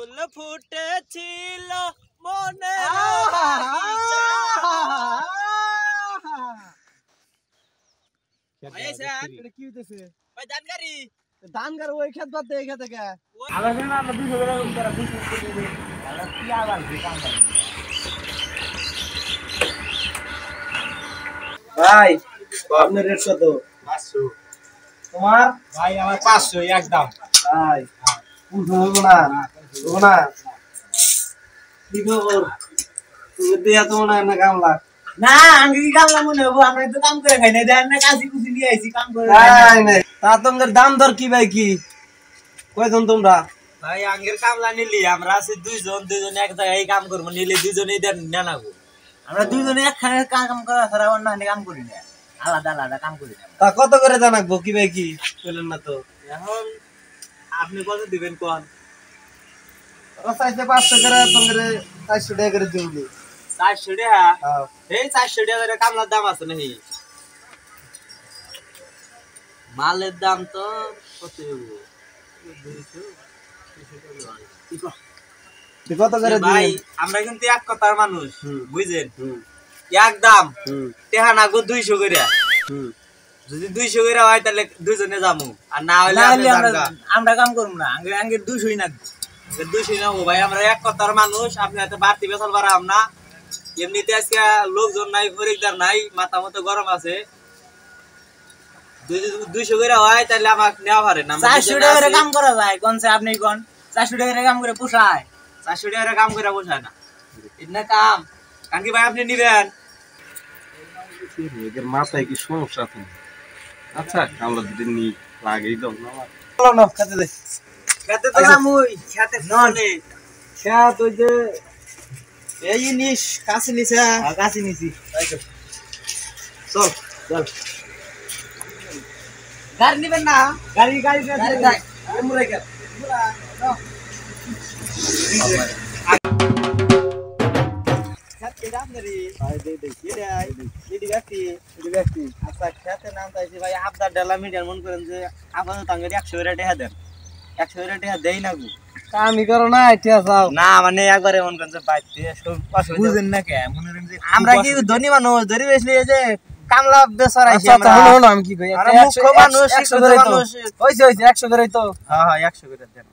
ফুল ফুটেছিল মনে ধানগার ওই খেত বাদ এই খেতে কে ভাই আপনার রেট কত? 500। তোমার ভাই আমার 500 একদম। ভাই বুঝবো না না কি খবর? তুমি দিয়া তো না না কামলা না আমি কি কামলা মনে হবো আমরা তো কাম করে খাই না দেন না কাজী কুচি নিয়ে আইছি কাম করে নাই নাই তা তোমাদের দাম দর কি ভাই কি কয়জন তোমরা? ভাই আঙ্গের কামলা নিলি আমরা আছি দুইজন এক জায়গায় কাম করবো নিলে দুইজনেই দেন না নাগো আমরা দুইজনে একখানে কাম করা ছাড়া অন্য কাম করি না আলাদা আলাদা কাম করি না তা কত করে জানাবো কি ভাই কি বলেন না তো এখন আপনি কত দিবেন কোন চাইছে 500 করে তোমাদের 400 টাকা করে দিবি 400 টাকা এই 400 টাকা করে কামলার দাম আছে নাকি মালের দাম তো কত 200 কত করে ভাই আমরা কিন্তু এক কথার মানুষ বুঝেন এক দাম টেহা নাগো 200 করে যদি 200 করে হয় তাহলে দুইজনে যামু আর না হলে আমরা কাম করব না আঙ্গে 200ই নাগবো 200 না ভাই আমরা এক কথার মানুষ আপনি এত বাড়তি বেতন বাড়াম না এমনিতে আজকে লোকজন নাই খরিদ্দার নাই মাথা মতো গরম আছে 200 করে হয় তাহলে আমাকে নেওয়া পারে না 400 টাকা করে কাম করা যায় কোনছে আপনি কোন 400 টাকা করে কাম করে পোষায় 400 টাকা কাম করে পোষায় না ইন্না কাম কারণ কি ভাই আপনি নিবেন এর মাথায় কি সমস্যা আছে আচ্ছা কামলা দিতে নি লাগেই দাও না চলো না খেতে দে খেতে তো নামুই খেতে নলে খেত ওই যে এই নিস কাছে নিছে কাছে নিছি চল চল গাড়ি নিবেন না গাড়ি যাই আমরা কে খেতে দাম রে ভাই দে দে কি রে এডি গাটি আচ্ছা খেতে নাম চাইছি ভাই আপনার ডালা মিডিয়ার মন করেন যে আপাতত আঙ্গের 100 করে টাকা দেন 100 করে টাকা দেই না গো কামই করো না এটা যাও না মানে একবারে মন করেন যে বাইতে সব পাশে বুঝেন না কে মনে করেন যে আমরা কি ধনী মানুষ ধরি বেশলি এই যে কামলা বেচার আইছি আমরা হলো আমি কি কই আরে মুখ্য মানুষ 100 করে তো হইছে 100 করে তো হ্যাঁ 100 করে দেন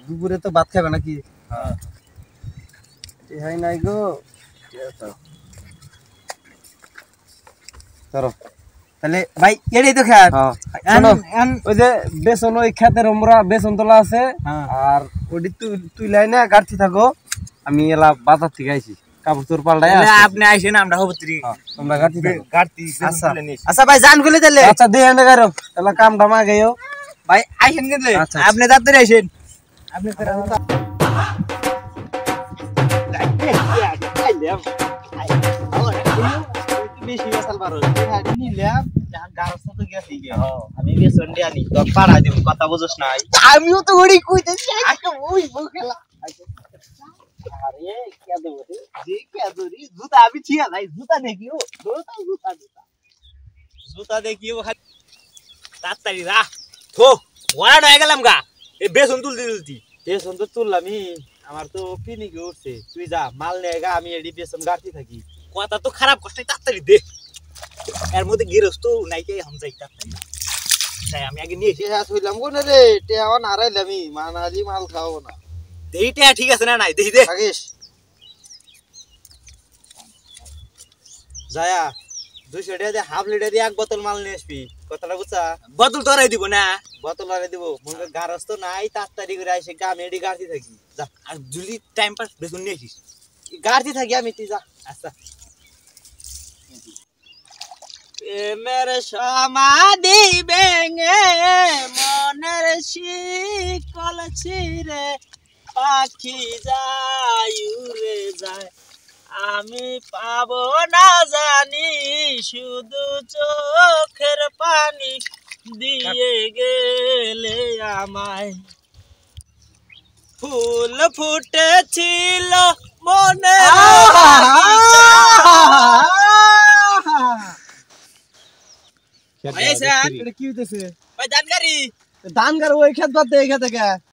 দুপুরে তো ভাত খাবে নাকি হ্যাঁ এই হয় নাই গো চলো তাহলে ভাই এটাই তো খেত ওই যে বেসন ওই খেতের আমরা বেসন তোলা আছে আর ওটি তুই লাইনে গাড়তি থাকো আমি এলা বাজার থেকে আইছি কাপড় তোর পাল্টাই আপনি আইছেন আমরা হবত্রি তোমরা গাড়তি আচ্ছা আচ্ছা ভাই জান খুলে দিলে আচ্ছা দিয়ে এনে গারো এলা কাম ডামা গেও ভাই আইছেন কিন্তু আপনি তাড়াতাড়ি আইছেন আপনি বেশি বেসাল পারো নিলাম গারস তো গেছি আমি বেসন দিয়ে আনি তো পাড়া দিব কথা বুঝছ না আমিও তো ওড়ি কইতেছি আজকে ওই বউ খেলা আরে কে দেব রে যে কে দরি জুতা আমি ছিয়া ভাই জুতা দেখিও জুতা দেখিও তাড়াতাড়ি রা থো ওয়াড় হয়ে গেলাম গা এই বেসন তুলতি বেসন তো তুললামই আমার তো পিনি কি উঠছে তুই যা মাল নিয়ে গা আমি এডি বেসন গাড়তি থাকি কথা তো খারাপ কষ্ট তাড়াতাড়ি দে এর মধ্যে গিরস্ত নাই কে হাম যাই তাড়াতাড়ি তাই আমি আগে নিয়ে এসে হইলাম কোন রে টেওয়া হারাইলামই মানালি মাল খাওয়াবো না দেইটা ঠিক আছে না নাই দেই দে আগেশ যায়া 200 টাকা দিয়ে হাফ লিটার দিয়ে এক বোতল মাল নিয়ে আসবি কথাটা বুঝছা বোতল তোরাই দিব না বোতল আরে দিব মনে গারস তো নাই তাড়াতাড়ি করে আইসে গামে এডি গাড়তি থাকি যা আর জুলি টাইম পাস বেসন নিয়ে আসিস গাড়তি থাকি আমি তুই যা আচ্ছা প্রেমের সমাধি ভেঙে মনের শিকল ছিঁড়ে পাখি যায় উড়ে যায় আমি পাবো না জানি শুধু চোখের পানি দিয়ে গেলে আমায় ফুল ফুটেছিল মনে কি হইতেছে ভাই জানগারি ধান গার ওই খেত বাদ এই খেতে কে